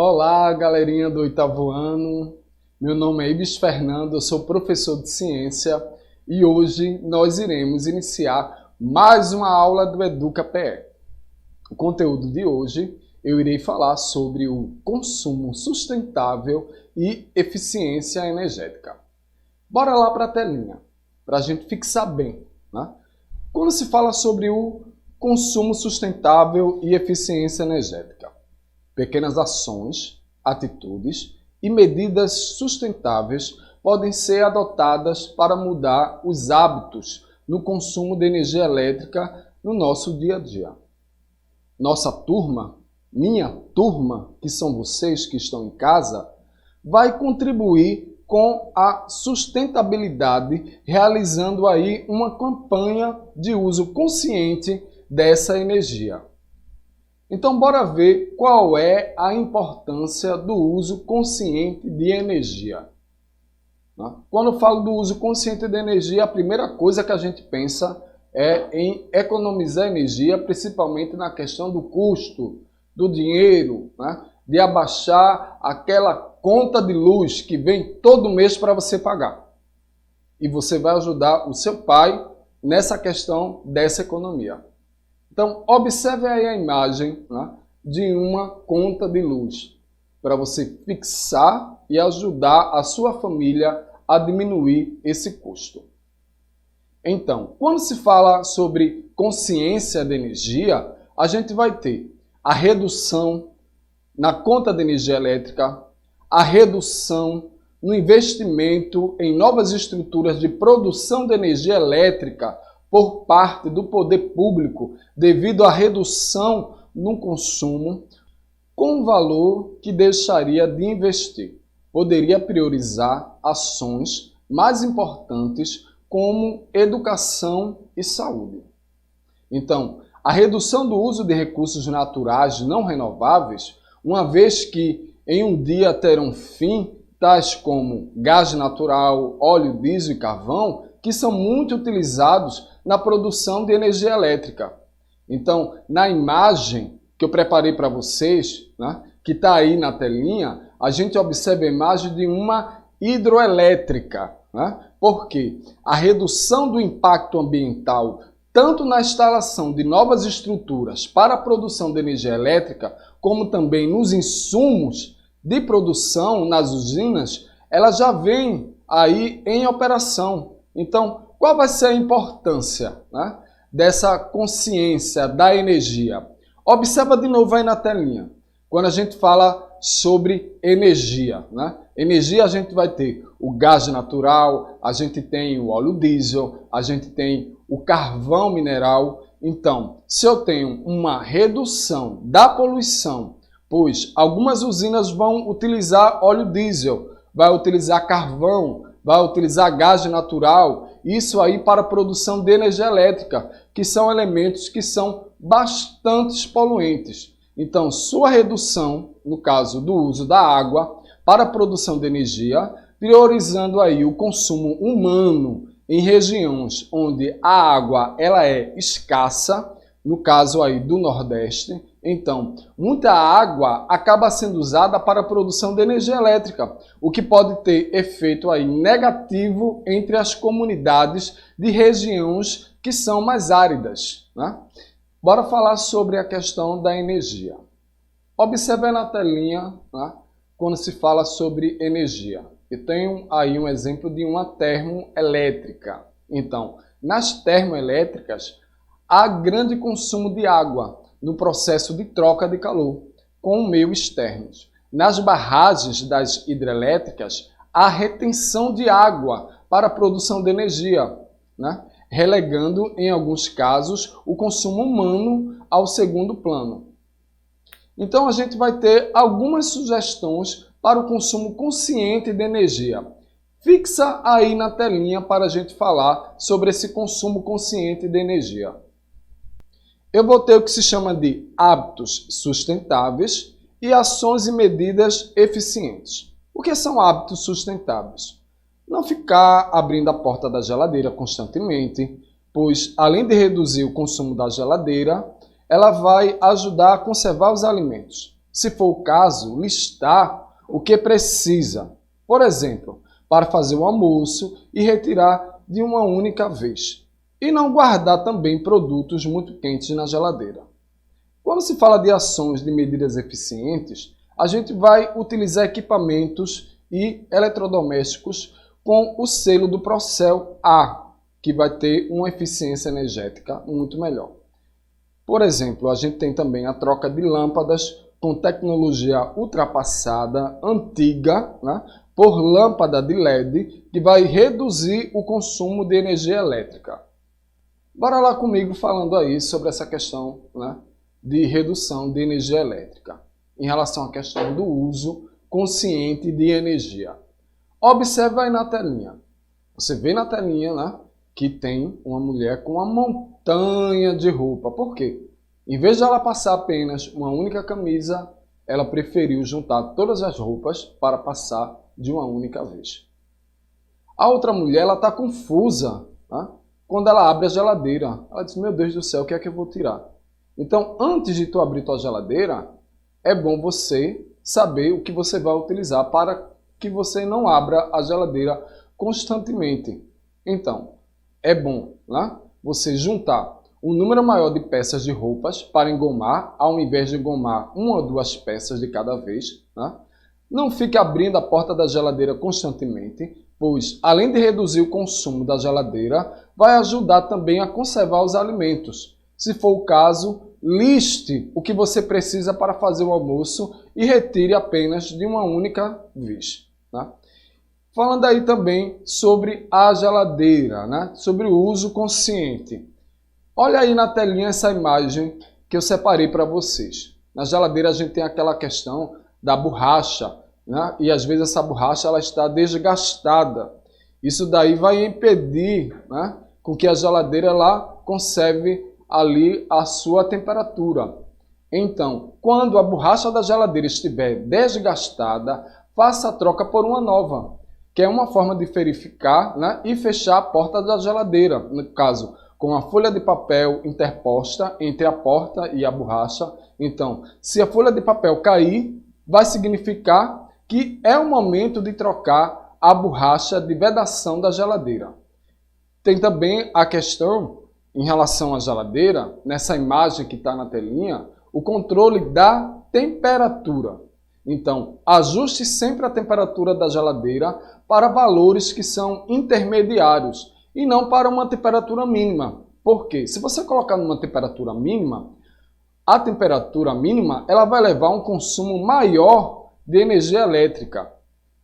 Olá, galerinha do oitavo ano. Meu nome é Ibis Fernando, eu sou professor de ciência e hoje nós iremos iniciar mais uma aula do EducaPE. O conteúdo de hoje eu irei falar sobre o consumo sustentável e eficiência energética. Bora lá para a telinha, para a gente fixar bem, né? Quando se fala sobre o consumo sustentável e eficiência energética, pequenas ações, atitudes e medidas sustentáveis podem ser adotadas para mudar os hábitos no consumo de energia elétrica no nosso dia a dia. Nossa turma, minha turma, que são vocês que estão em casa, vai contribuir com a sustentabilidade, realizando aí uma campanha de uso consciente dessa energia. Então, bora ver qual é a importância do uso consciente de energia. Quando eu falo do uso consciente de energia, a primeira coisa que a gente pensa é em economizar energia, principalmente na questão do custo, do dinheiro, né? De abaixar aquela conta de luz que vem todo mês para você pagar. E você vai ajudar o seu pai nessa questão dessa economia. Então, observe aí a imagem, né, de uma conta de luz, para você fixar e ajudar a sua família a diminuir esse custo. Então, quando se fala sobre consciência de energia, a gente vai ter a redução na conta de energia elétrica, a redução no investimento em novas estruturas de produção de energia elétrica por parte do poder público devido à redução no consumo, com valor que deixaria de investir. Poderia priorizar ações mais importantes como educação e saúde. Então, a redução do uso de recursos naturais não renováveis, uma vez que em um dia terão fim, tais como gás natural, óleo diesel e carvão, que são muito utilizados na produção de energia elétrica. Então, na imagem que eu preparei para vocês, né, que está aí na telinha, a gente observa a imagem de uma hidroelétrica. Né? Porque a redução do impacto ambiental, tanto na instalação de novas estruturas para a produção de energia elétrica, como também nos insumos de produção nas usinas, ela já vem aí em operação. Então, qual vai ser a importância, né, dessa consciência da energia? Observa de novo aí na telinha. Quando a gente fala sobre energia, né? Energia a gente vai ter o gás natural, a gente tem o óleo diesel, a gente tem o carvão mineral. Então, se eu tenho uma redução da poluição, pois algumas usinas vão utilizar óleo diesel, vai utilizar carvão, vai utilizar gás natural, isso aí para a produção de energia elétrica, que são elementos que são bastante poluentes. Então, sua redução, no caso do uso da água, para a produção de energia, priorizando aí o consumo humano em regiões onde a água ela é escassa, no caso aí do Nordeste. Então, muita água acaba sendo usada para a produção de energia elétrica, o que pode ter efeito aí negativo entre as comunidades de regiões que são mais áridas, né? Bora falar sobre a questão da energia. Observe na telinha, né, quando se fala sobre energia. Eu tenho aí um exemplo de uma termoelétrica. Então, nas termoelétricas, há grande consumo de água no processo de troca de calor com meios externos. Nas barragens das hidrelétricas, há retenção de água para a produção de energia, né? Relegando, em alguns casos, o consumo humano ao segundo plano. Então, a gente vai ter algumas sugestões para o consumo consciente de energia. Fixa aí na telinha para a gente falar sobre esse consumo consciente de energia. Eu vou ter o que se chama de hábitos sustentáveis e ações e medidas eficientes. O que são hábitos sustentáveis? Não ficar abrindo a porta da geladeira constantemente, pois além de reduzir o consumo da geladeira, ela vai ajudar a conservar os alimentos. se for o caso, listar o que precisa. Por exemplo, para fazer o almoço e retirar de uma única vez. E não guardar também produtos muito quentes na geladeira. Quando se fala de ações de medidas eficientes, a gente vai utilizar equipamentos e eletrodomésticos com o selo do Procel A, que vai ter uma eficiência energética muito melhor. Por exemplo, a gente tem também a troca de lâmpadas com tecnologia ultrapassada, antiga, né, por lâmpada de LED, que vai reduzir o consumo de energia elétrica. Bora lá comigo falando aí sobre essa questão, né, de redução de energia elétrica, em relação à questão do uso consciente de energia. Observe aí na telinha. Você vê na telinha, né, que tem uma mulher com uma montanha de roupa. Por quê? Em vez de ela passar apenas uma única camisa, ela preferiu juntar todas as roupas para passar de uma única vez. A outra mulher, ela está confusa, né? Quando ela abre a geladeira. Ela diz, meu Deus do céu, o que é que eu vou tirar? Então, antes de tu abrir tua geladeira, é bom você saber o que você vai utilizar para que você não abra a geladeira constantemente. Então, é bom, né, você juntar um número maior de peças de roupas para engomar, ao invés de engomar uma ou duas peças de cada vez. Né? Não fique abrindo a porta da geladeira constantemente, pois, além de reduzir o consumo da geladeira, vai ajudar também a conservar os alimentos. Se for o caso, liste o que você precisa para fazer o almoço e retire apenas de uma única vez. Né? Falando aí também sobre a geladeira, né? Sobre o uso consciente. Olha aí na telinha essa imagem que eu separei para vocês. Na geladeira a gente tem aquela questão da borracha, né? E às vezes essa borracha ela está desgastada. Isso daí vai impedir, né, com que a geladeira ela conserve ali a sua temperatura. Então, quando a borracha da geladeira estiver desgastada, faça a troca por uma nova, que é uma forma de verificar, né, e fechar a porta da geladeira, no caso, com a folha de papel interposta entre a porta e a borracha. Então, se a folha de papel cair, vai significar que é o momento de trocar a borracha de vedação da geladeira. Tem também a questão, em relação à geladeira, nessa imagem que está na telinha, o controle da temperatura. Então, ajuste sempre a temperatura da geladeira para valores que são intermediários e não para uma temperatura mínima. Por quê? Se você colocar numa temperatura mínima, a temperatura mínima ela vai levar a um consumo maior de energia elétrica.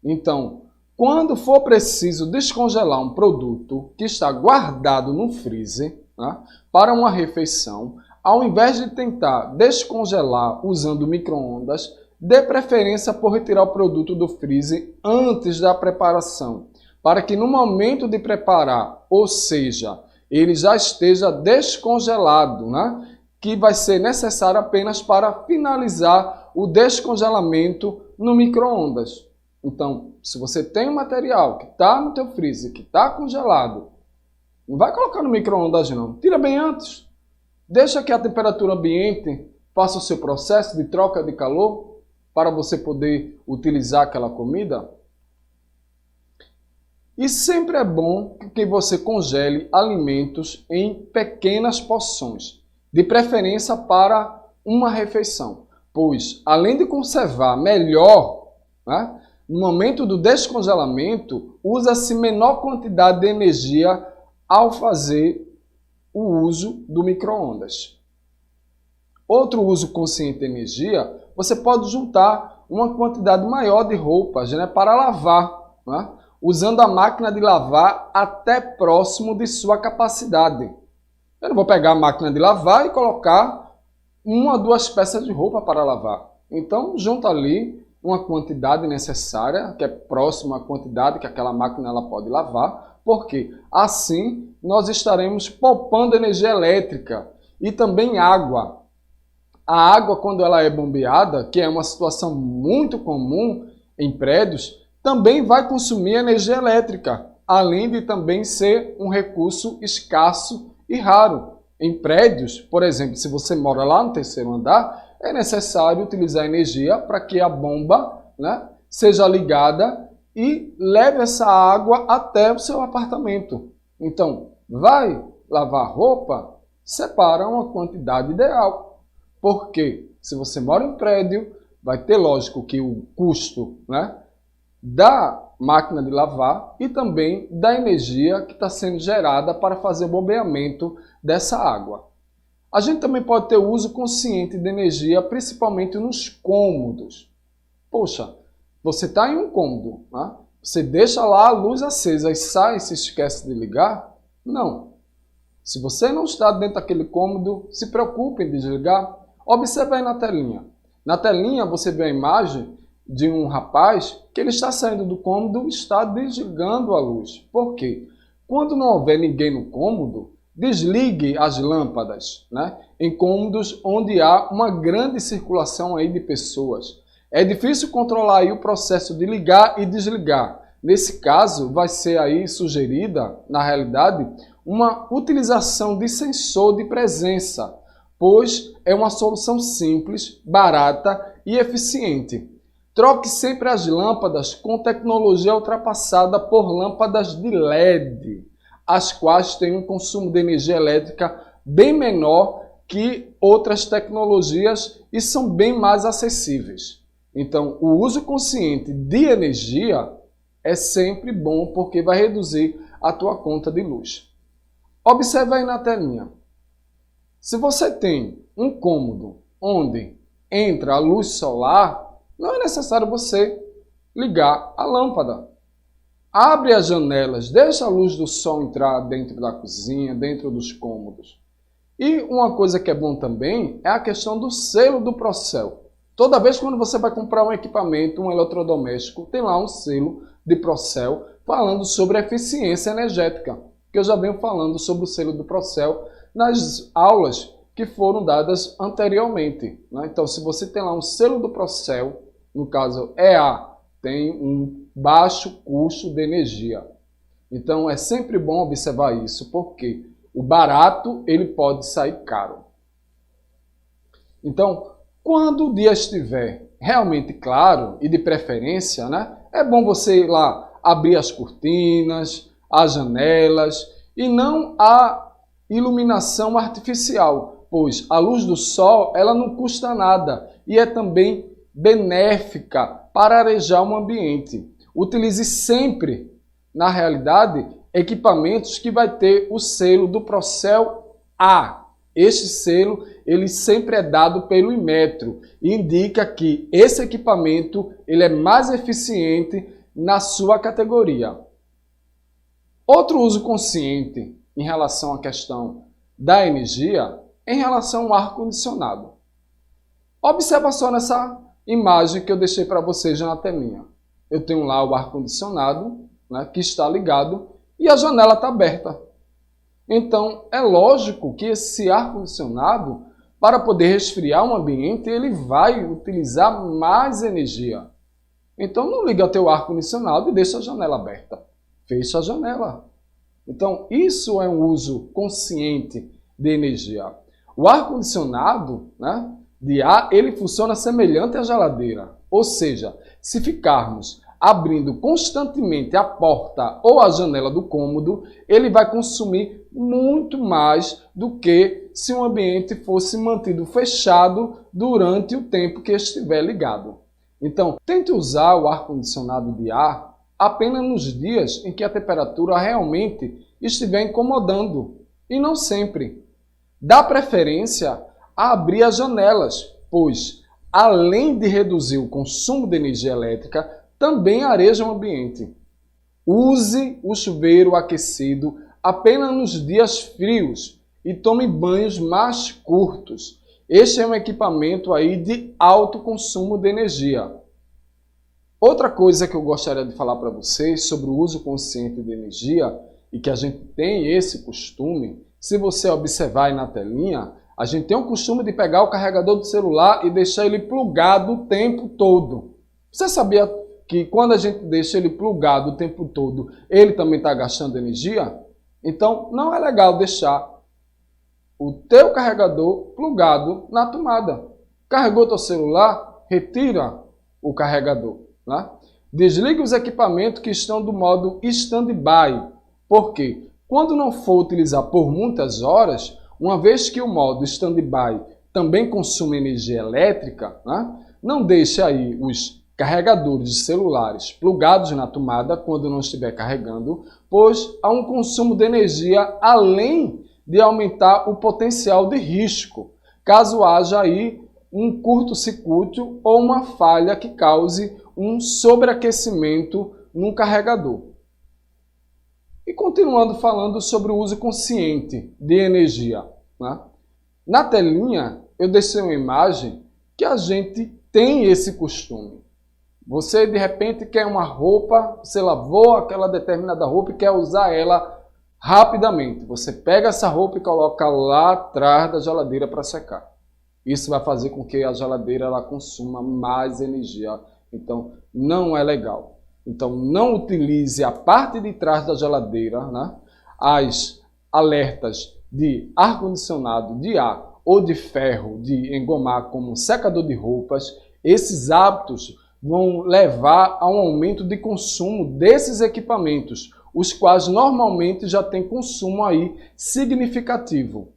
Então, quando for preciso descongelar um produto que está guardado no freezer, né, para uma refeição, ao invés de tentar descongelar usando micro-ondas, dê preferência por retirar o produto do freezer antes da preparação, para que no momento de preparar, ou seja, ele já esteja descongelado, né, que vai ser necessário apenas para finalizar o descongelamento no micro-ondas. Então, se você tem um material que está no teu freezer, que está congelado, não vai colocar no micro-ondas não. Tira bem antes. Deixa que a temperatura ambiente faça o seu processo de troca de calor para você poder utilizar aquela comida. E sempre é bom que você congele alimentos em pequenas porções, de preferência para uma refeição, pois além de conservar melhor, né, no momento do descongelamento, usa-se menor quantidade de energia ao fazer o uso do micro-ondas. Outro uso consciente de energia, você pode juntar uma quantidade maior de roupas, né, para lavar, né, usando a máquina de lavar até próximo de sua capacidade. Eu não vou pegar a máquina de lavar e colocar uma ou duas peças de roupa para lavar. Então, junta ali uma quantidade necessária, que é próxima à quantidade que aquela máquina ela pode lavar, porque assim nós estaremos poupando energia elétrica e também água. A água, quando ela é bombeada, que é uma situação muito comum em prédios, também vai consumir energia elétrica, além de também ser um recurso escasso e raro. Em prédios, por exemplo, se você mora lá no terceiro andar, é necessário utilizar energia para que a bomba, né, seja ligada e leve essa água até o seu apartamento. Então, vai lavar roupa, separa uma quantidade ideal. Porque se você mora em prédio, vai ter, lógico, que o custo, né, da máquina de lavar e também da energia que está sendo gerada para fazer o bombeamento dessa água. A gente também pode ter o uso consciente de energia, principalmente nos cômodos. Poxa, você está em um cômodo, né? Você deixa lá a luz acesa e sai e se esquece de ligar? Não. Se você não está dentro daquele cômodo, se preocupe em desligar. Observe aí na telinha. Na telinha você vê a imagem de um rapaz que ele está saindo do cômodo e está desligando a luz. Por quê? Quando não houver ninguém no cômodo, desligue as lâmpadas, né? Em cômodos onde há uma grande circulação aí de pessoas. É difícil controlar aí o processo de ligar e desligar. Nesse caso, vai ser aí sugerida, na realidade, uma utilização de sensor de presença, pois é uma solução simples, barata e eficiente. Troque sempre as lâmpadas com tecnologia ultrapassada por lâmpadas de LED, as quais têm um consumo de energia elétrica bem menor que outras tecnologias e são bem mais acessíveis. Então, o uso consciente de energia é sempre bom porque vai reduzir a tua conta de luz. Observe aí na telinha. Se você tem um cômodo onde entra a luz solar, não é necessário você ligar a lâmpada. Abre as janelas, deixa a luz do sol entrar dentro da cozinha, dentro dos cômodos. E uma coisa que é bom também é a questão do selo do Procel. Toda vez quando você vai comprar um equipamento, um eletrodoméstico, tem lá um selo de Procel falando sobre eficiência energética, que eu já venho falando sobre o selo do Procel nas aulas que foram dadas anteriormente, né? Então, se você tem lá um selo do Procel, no caso EA, tem um baixo custo de energia. Então, é sempre bom observar isso, porque o barato ele pode sair caro. Então, quando o dia estiver realmente claro e de preferência, né, é bom você ir lá abrir as cortinas, as janelas e não a iluminação artificial, pois a luz do sol ela não custa nada e é também benéfica para arejar o ambiente. Utilize sempre, na realidade, equipamentos que vai ter o selo do Procel A. Este selo ele sempre é dado pelo Inmetro e indica que esse equipamento ele é mais eficiente na sua categoria. Outro uso consciente em relação à questão da energia é em relação ao ar-condicionado. Observa só nessa imagem que eu deixei para vocês na telinha. Eu tenho lá o ar-condicionado, né, que está ligado e a janela está aberta. Então, é lógico que esse ar-condicionado, para poder resfriar um ambiente, ele vai utilizar mais energia. Então, não liga teu ar-condicionado e deixa a janela aberta. Fecha a janela. Então, isso é um uso consciente de energia. O ar-condicionado, né, de ar, ele funciona semelhante à geladeira. Ou seja, se ficarmos abrindo constantemente a porta ou a janela do cômodo, ele vai consumir muito mais do que se o ambiente fosse mantido fechado durante o tempo que estiver ligado. Então, tente usar o ar-condicionado de ar apenas nos dias em que a temperatura realmente estiver incomodando, e não sempre. Dá preferência a abrir as janelas, pois, além de reduzir o consumo de energia elétrica, também areja o ambiente. Use o chuveiro aquecido apenas nos dias frios e tome banhos mais curtos. Este é um equipamento aí de alto consumo de energia. Outra coisa que eu gostaria de falar para vocês sobre o uso consciente de energia e que a gente tem esse costume, se você observar aí na telinha, a gente tem o costume de pegar o carregador do celular e deixar ele plugado o tempo todo. Você sabia que quando a gente deixa ele plugado o tempo todo, ele também está gastando energia? Então, não é legal deixar o teu carregador plugado na tomada. Carregou teu celular? Retira o carregador, né? Desligue os equipamentos que estão do modo stand-by. Por quê? Quando não for utilizar por muitas horas, uma vez que o modo stand-by também consome energia elétrica, né? Não deixe aí os carregadores de celulares plugados na tomada quando não estiver carregando, pois há um consumo de energia além de aumentar o potencial de risco, caso haja aí um curto-circuito ou uma falha que cause um sobreaquecimento no carregador. E continuando falando sobre o uso consciente de energia, né? Na telinha eu deixei uma imagem que a gente tem esse costume. Você de repente quer uma roupa, você lavou aquela determinada roupa e quer usar ela rapidamente. Você pega essa roupa e coloca lá atrás da geladeira para secar. Isso vai fazer com que a geladeira ela consuma mais energia. Então, não é legal. Então, não utilize a parte de trás da geladeira, né? As alertas de ar-condicionado, de ar ou de ferro, de engomar como um secador de roupas. Esses hábitos vão levar a um aumento de consumo desses equipamentos, os quais normalmente já têm consumo aí significativo.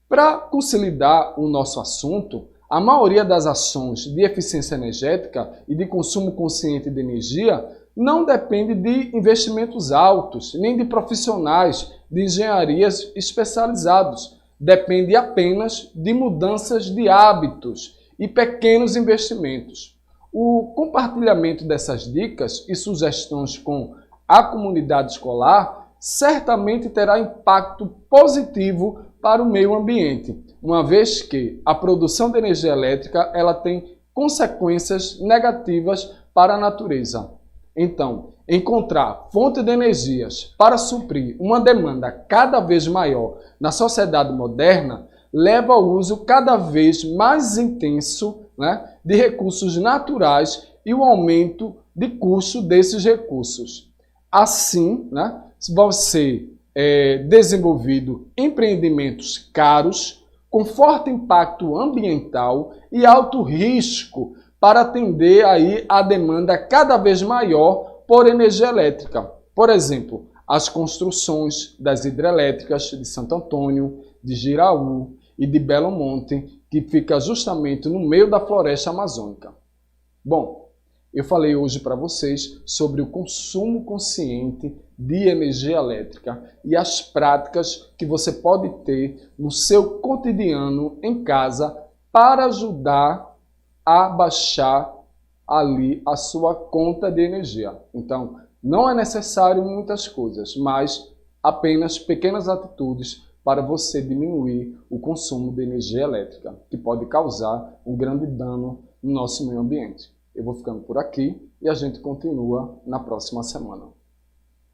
Para consolidar o nosso assunto, a maioria das ações de eficiência energética e de consumo consciente de energia não depende de investimentos altos, nem de profissionais de engenharias especializados. Depende apenas de mudanças de hábitos e pequenos investimentos. O compartilhamento dessas dicas e sugestões com a comunidade escolar certamente terá impacto positivo para o meio ambiente, uma vez que a produção de energia elétrica ela tem consequências negativas para a natureza. Então, encontrar fonte de energias para suprir uma demanda cada vez maior na sociedade moderna leva ao uso cada vez mais intenso, né, de recursos naturais e o aumento de custo desses recursos. Assim, né, vão ser desenvolvidos empreendimentos caros, com forte impacto ambiental e alto risco para atender aí a demanda cada vez maior por energia elétrica. Por exemplo, as construções das hidrelétricas de Santo Antônio, de Giraú e de Belo Monte, que fica justamente no meio da floresta amazônica. Bom, eu falei hoje para vocês sobre o consumo consciente de energia elétrica e as práticas que você pode ter no seu cotidiano em casa para ajudar a baixar ali a sua conta de energia. Então, não é necessário muitas coisas, mas apenas pequenas atitudes para você diminuir o consumo de energia elétrica, que pode causar um grande dano no nosso meio ambiente. Eu vou ficando por aqui e a gente continua na próxima semana.